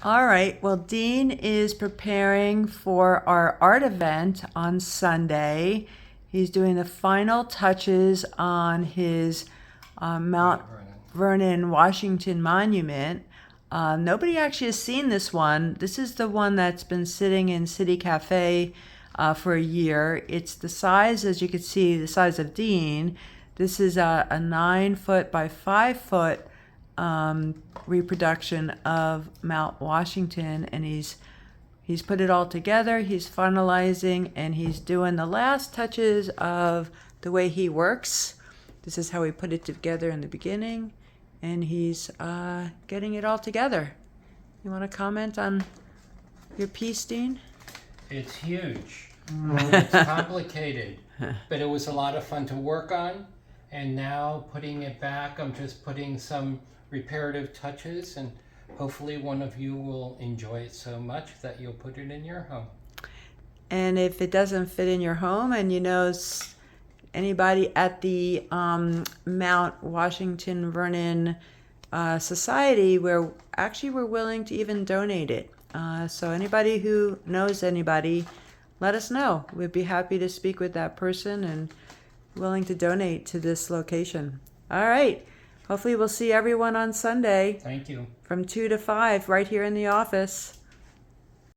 All right. Well, Dean is preparing for our art event on Sunday. He's doing the final touches on his Mount Vernon, Washington monument. Nobody actually has seen this one. This is the one that's been sitting in City Cafe for a year. It's the size, as you can see, the size of Dean. This is a 9 foot by 5 foot reproduction of Mount Washington, and he's put it all together. He's finalizing, and he's doing the last touches of the way he works. This is how he put it together in the beginning, and he's getting it all together. You want to comment on your piece, Dean? It's huge. It's complicated, but it was a lot of fun to work on. And now putting it back, I'm just putting some reparative touches, and hopefully one of you will enjoy it so much that you'll put it in your home. And if it doesn't fit in your home, and you know anybody at the Mount Washington Vernon Society, we're willing to even donate it. So anybody who knows anybody, let us know. We'd be happy to speak with that person and willing to donate to this location. All right. Hopefully we'll see everyone on Sunday Thank you. from 2 to 5 right here in the office.